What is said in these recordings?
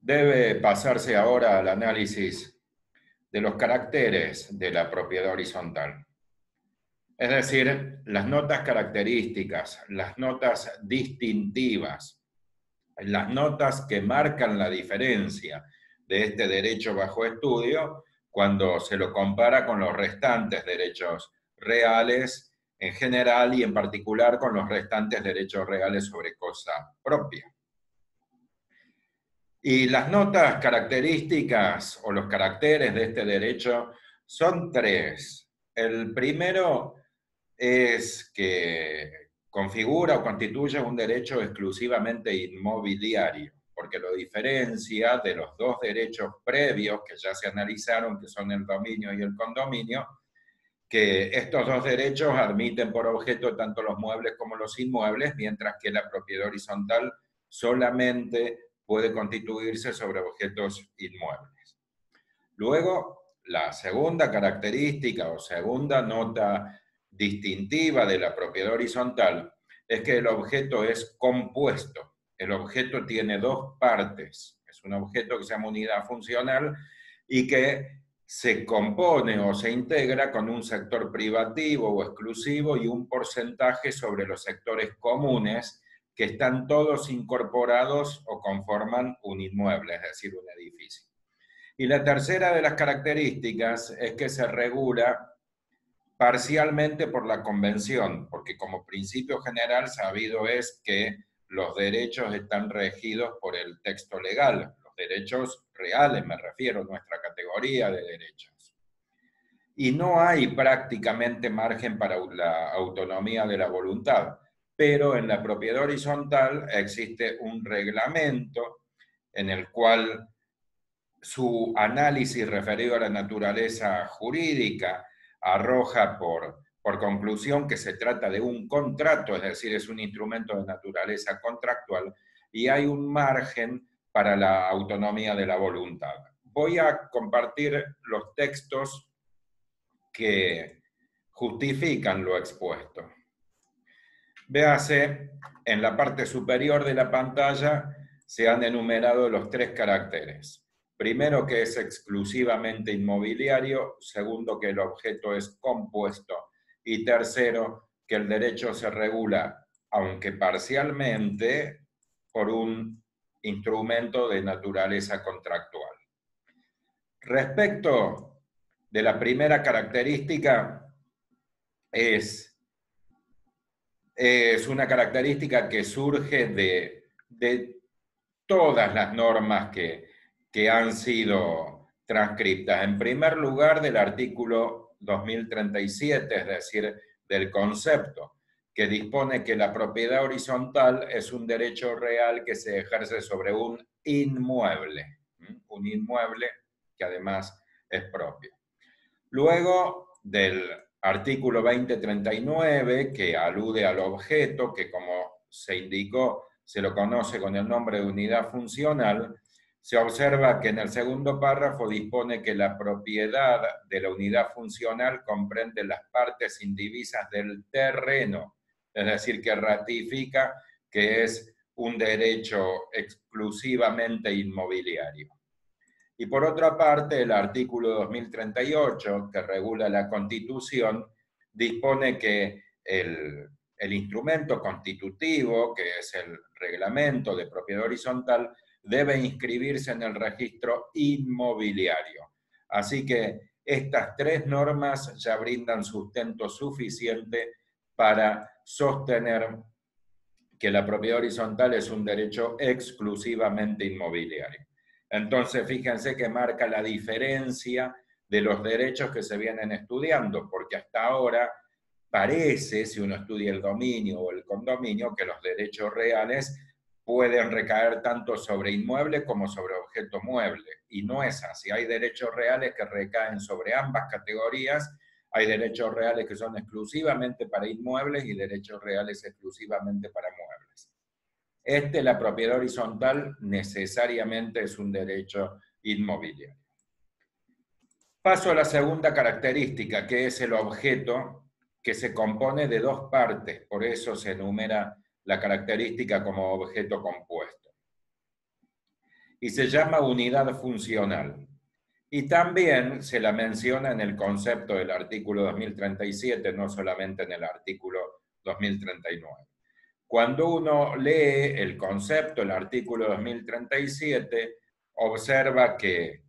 debe pasarse ahora al análisis de los caracteres de la propiedad horizontal. Es decir, las notas características, las notas distintivas, las notas que marcan la diferencia de este derecho bajo estudio cuando se lo compara con los restantes derechos reales en general y en particular con los restantes derechos reales sobre cosa propia. Y las notas características o los caracteres de este derecho son tres. El primero es que configura o constituye un derecho exclusivamente inmobiliario, porque lo diferencia de los dos derechos previos que ya se analizaron, que son el dominio y el condominio, que estos dos derechos admiten por objeto tanto los muebles como los inmuebles, mientras que la propiedad horizontal solamente puede constituirse sobre objetos inmuebles. Luego, la segunda característica o segunda nota distintiva de la propiedad horizontal es que el objeto es compuesto. El objeto tiene dos partes. Es un objeto que se llama unidad funcional y que se compone o se integra con un sector privativo o exclusivo y un porcentaje sobre los sectores comunes que están todos incorporados o conforman un inmueble, es decir, un edificio. Y la tercera de las características es que se regula parcialmente por la convención, porque como principio general sabido es que los derechos están regidos por el texto legal, los derechos reales, me refiero a nuestra categoría de derechos. Y no hay prácticamente margen para la autonomía de la voluntad, pero en la propiedad horizontal existe un reglamento en el cual su análisis referido a la naturaleza jurídica arroja por conclusión que se trata de un contrato, es decir, es un instrumento de naturaleza contractual, y hay un margen para la autonomía de la voluntad. Voy a compartir los textos que justifican lo expuesto. Véase, en la parte superior de la pantalla se han enumerado los tres caracteres. Primero, que es exclusivamente inmobiliario. Segundo, que el objeto es compuesto. Y tercero, que el derecho se regula, aunque parcialmente, por un instrumento de naturaleza contractual. Respecto de la primera característica, es una característica que surge de todas las normas que han sido transcriptas. En primer lugar, del artículo 2037, es decir, del concepto, que dispone que la propiedad horizontal es un derecho real que se ejerce sobre un inmueble que además es propio. Luego, del artículo 2039, que alude al objeto, que como se indicó, se lo conoce con el nombre de unidad funcional, se observa que en el segundo párrafo dispone que la propiedad de la unidad funcional comprende las partes indivisas del terreno, es decir, que ratifica que es un derecho exclusivamente inmobiliario. Y por otra parte, el artículo 2038, que regula la Constitución, dispone que el instrumento constitutivo, que es el reglamento de propiedad horizontal, debe inscribirse en el registro inmobiliario. Así que estas tres normas ya brindan sustento suficiente para sostener que la propiedad horizontal es un derecho exclusivamente inmobiliario. Entonces, fíjense que marca la diferencia de los derechos que se vienen estudiando, porque hasta ahora parece, si uno estudia el dominio o el condominio, que los derechos reales pueden recaer tanto sobre inmueble como sobre objeto mueble. Y no es así. Hay derechos reales que recaen sobre ambas categorías. Hay derechos reales que son exclusivamente para inmuebles y derechos reales exclusivamente para muebles. La propiedad horizontal necesariamente es un derecho inmobiliario. Paso a la segunda característica, que es el objeto, que se compone de dos partes, por eso se enumera la característica como objeto compuesto. y se llama unidad funcional. Y también se la menciona en el concepto del artículo 2037, no solamente en el artículo 2039. Cuando uno lee el concepto, el artículo 2037, observa que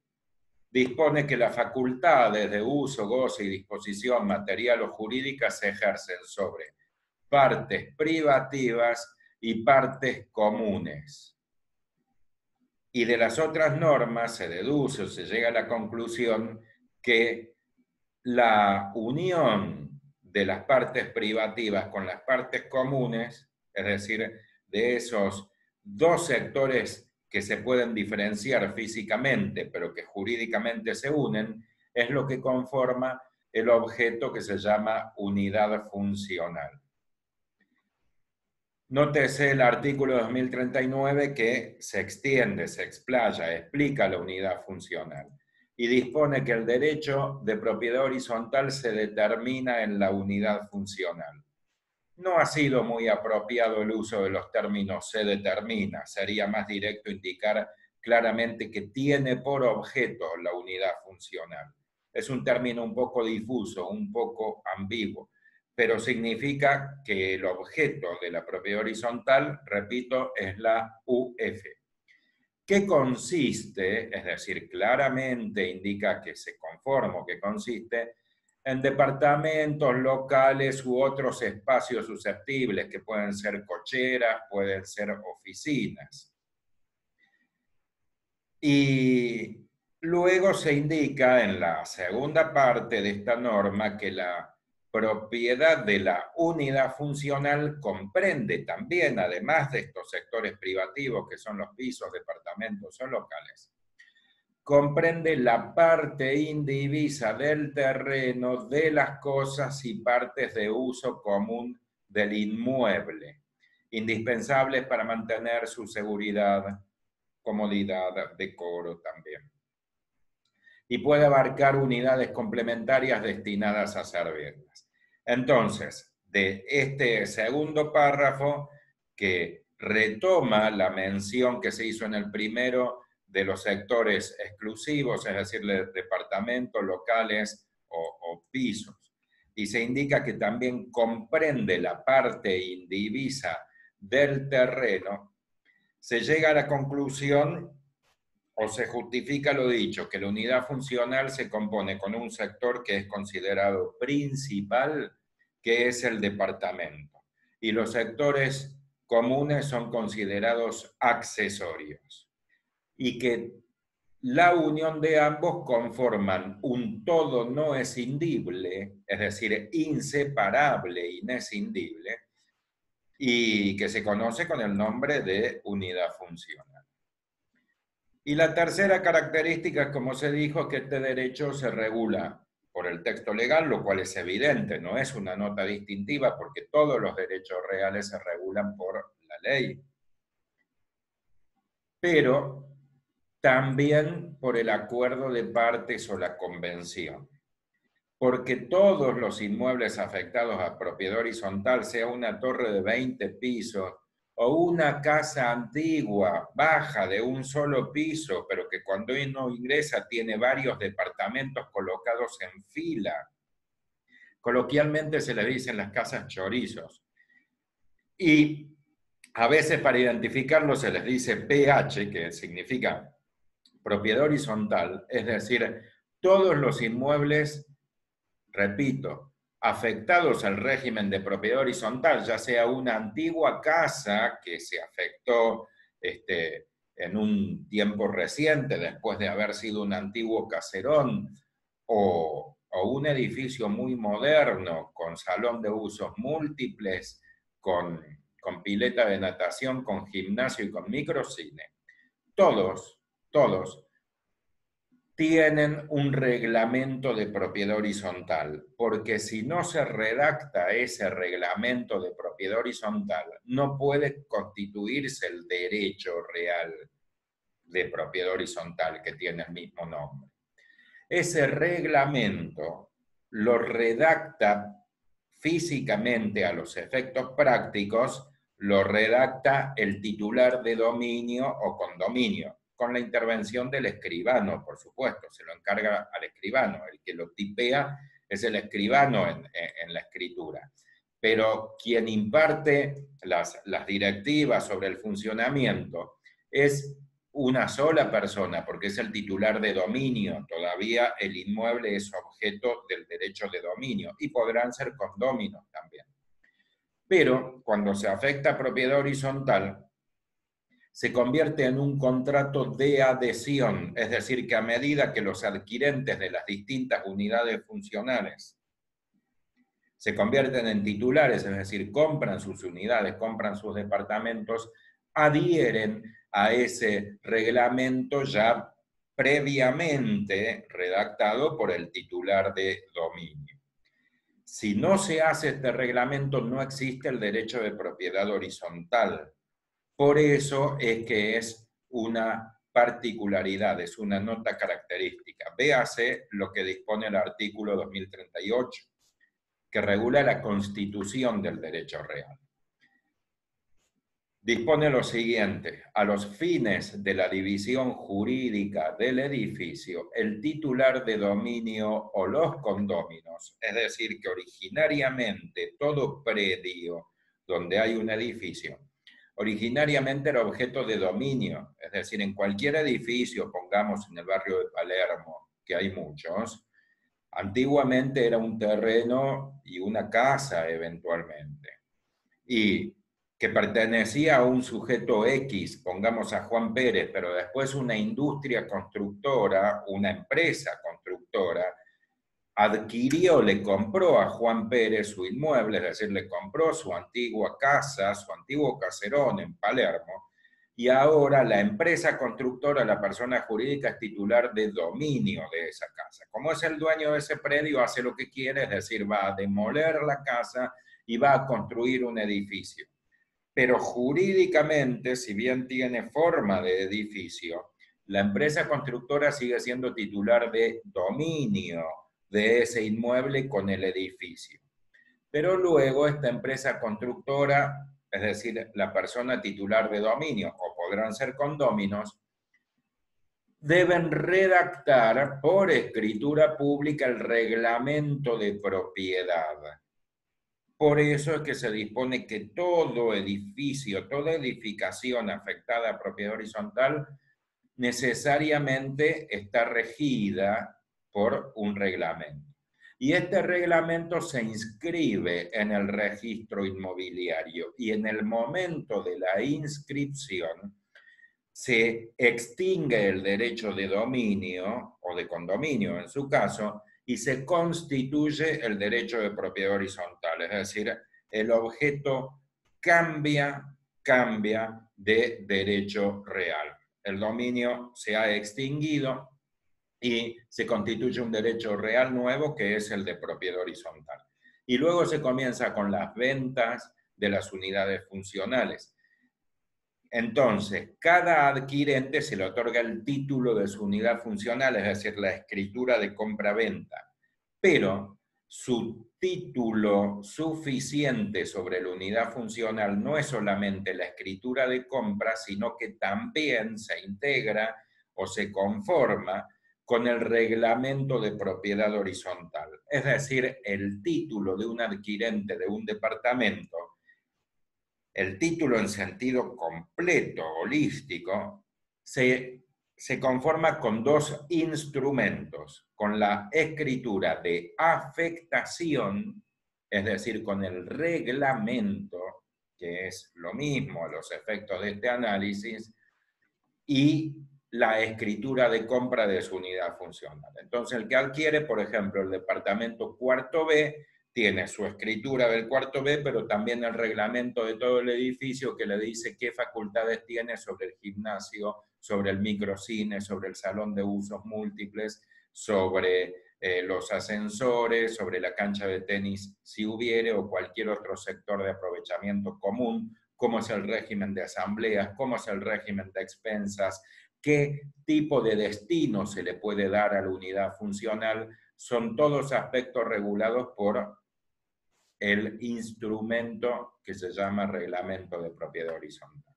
dispone que las facultades de uso, goce y disposición material o jurídica se ejercen sobre partes privativas y partes comunes. Y de las otras normas se deduce o se llega a la conclusión que la unión de las partes privativas con las partes comunes, es decir, de esos dos sectores que se pueden diferenciar físicamente, pero que jurídicamente se unen, es lo que conforma el objeto que se llama unidad funcional. Nótese el artículo 2039 que se extiende, se explaya, explica la unidad funcional y dispone que el derecho de propiedad horizontal se determina en la unidad funcional. No ha sido muy apropiado el uso de los términos se determina, sería más directo indicar claramente que tiene por objeto la unidad funcional. Es un término un poco difuso, un poco ambiguo, pero significa que el objeto de la propiedad horizontal, repito, es la UF. ¿Qué consiste? Es decir, claramente indica que se conforma, que consiste en departamentos, locales u otros espacios susceptibles, que pueden ser cocheras, pueden ser oficinas. Y luego se indica en la segunda parte de esta norma que la propiedad de la unidad funcional comprende también, además de estos sectores privativos que son los pisos, departamentos o locales, comprende la parte indivisa del terreno, de las cosas y partes de uso común del inmueble, indispensables para mantener su seguridad, comodidad, decoro también. Y puede abarcar unidades complementarias destinadas a servirlas. Entonces, de este segundo párrafo, que retoma la mención que se hizo en el primero de los sectores exclusivos, es decir, departamentos, locales o pisos, y se indica que también comprende la parte indivisa del terreno, se llega a la conclusión o se justifica lo dicho, que la unidad funcional se compone con un sector que es considerado principal, que es el departamento, y los sectores comunes son considerados accesorios, y que la unión de ambos conforman un todo no escindible, es decir, inseparable, inescindible, y que se conoce con el nombre de unidad funcional. Y la tercera característica, como se dijo, es que este derecho se regula por el texto legal, lo cual es evidente, no es una nota distintiva porque todos los derechos reales se regulan por la ley. Pero también por el acuerdo de partes o la convención. Porque todos los inmuebles afectados a propiedad horizontal, sea una torre de 20 pisos, o una casa antigua, baja, de un solo piso, pero que cuando uno ingresa tiene varios departamentos colocados en fila. Coloquialmente se les dicen las casas chorizos. Y a veces para identificarlo se les dice PH, que significa propiedad horizontal, es decir, todos los inmuebles, repito, afectados al régimen de propiedad horizontal, ya sea una antigua casa que se afectó en un tiempo reciente, después de haber sido un antiguo caserón, o un edificio muy moderno, con salón de usos múltiples, con pileta de natación, con gimnasio y con microcine. Todos tienen un reglamento de propiedad horizontal, porque si no se redacta ese reglamento de propiedad horizontal, no puede constituirse el derecho real de propiedad horizontal que tiene el mismo nombre. Ese reglamento lo redacta físicamente a los efectos prácticos, lo redacta el titular de dominio o condominio. con la intervención del escribano, por supuesto, se lo encarga al escribano, el que lo tipea es el escribano en la escritura. Pero quien imparte las directivas sobre el funcionamiento es una sola persona, porque es el titular de dominio. Todavía el inmueble es objeto del derecho de dominio y podrán ser condóminos también. Pero cuando se afecta a propiedad horizontal, se convierte en un contrato de adhesión, es decir, que a medida que los adquirentes de las distintas unidades funcionales se convierten en titulares, es decir, compran sus unidades, compran sus departamentos, adhieren a ese reglamento ya previamente redactado por el titular de dominio. Si no se hace este reglamento, no existe el derecho de propiedad horizontal. Por eso es que es una particularidad, es una nota característica. Véase lo que dispone el artículo 2038, que regula la constitución del derecho real. Dispone lo siguiente: a los fines de la división jurídica del edificio, el titular de dominio o los condóminos, es decir, que originariamente todo predio donde hay un edificio, originariamente era objeto de dominio, es decir, en cualquier edificio, pongamos en el barrio de Palermo, que hay muchos, antiguamente era un terreno y una casa eventualmente, y que pertenecía a un sujeto X, pongamos a Juan Pérez, pero después una industria constructora, una empresa constructora, adquirió, le compró a Juan Pérez su inmueble, es decir, le compró su antigua casa, su antiguo caserón en Palermo, y ahora la empresa constructora, la persona jurídica, es titular de dominio de esa casa. Como es el dueño de ese predio, hace lo que quiere, es decir, va a demoler la casa y va a construir un edificio. Pero jurídicamente, si bien tiene forma de edificio, la empresa constructora sigue siendo titular de dominio de ese inmueble con el edificio. Pero luego esta empresa constructora, es decir, la persona titular de dominio, o podrán ser condóminos, deben redactar por escritura pública el reglamento de propiedad. Por eso es que se dispone que todo edificio, toda edificación afectada a propiedad horizontal necesariamente está regida por un reglamento. Y este reglamento se inscribe en el registro inmobiliario y en el momento de la inscripción se extingue el derecho de dominio o de condominio en su caso y se constituye el derecho de propiedad horizontal, es decir, el objeto cambia de derecho real. El dominio se ha extinguido y se constituye un derecho real nuevo que es el de propiedad horizontal. Y luego se comienza con las ventas de las unidades funcionales. Entonces, cada adquirente se le otorga el título de su unidad funcional, es decir, la escritura de compra-venta, pero su título suficiente sobre la unidad funcional no es solamente la escritura de compra, sino que también se integra o se conforma con el reglamento de propiedad horizontal. Es decir, el título de un adquirente de un departamento, el título en sentido completo, holístico, se conforma con dos instrumentos, con la escritura de afectación, es decir, con el reglamento, que es lo mismo a los efectos de este análisis, y la escritura de compra de su unidad funcional. Entonces, el que adquiere, por ejemplo, el departamento cuarto B, tiene su escritura del cuarto B, pero también el reglamento de todo el edificio que le dice qué facultades tiene sobre el gimnasio, sobre el microcine, sobre el salón de usos múltiples, sobre los ascensores, sobre la cancha de tenis, si hubiere, o cualquier otro sector de aprovechamiento común, cómo es el régimen de asambleas, cómo es el régimen de expensas, qué tipo de destino se le puede dar a la unidad funcional. Son todos aspectos regulados por el instrumento que se llama reglamento de propiedad horizontal.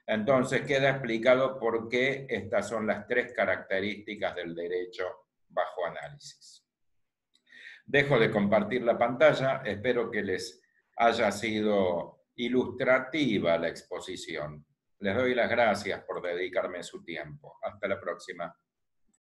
Entonces queda explicado por qué estas son las tres características del derecho bajo análisis. Dejo de compartir la pantalla, espero que les haya sido ilustrativa la exposición. Les doy las gracias por dedicarme su tiempo. Hasta la próxima.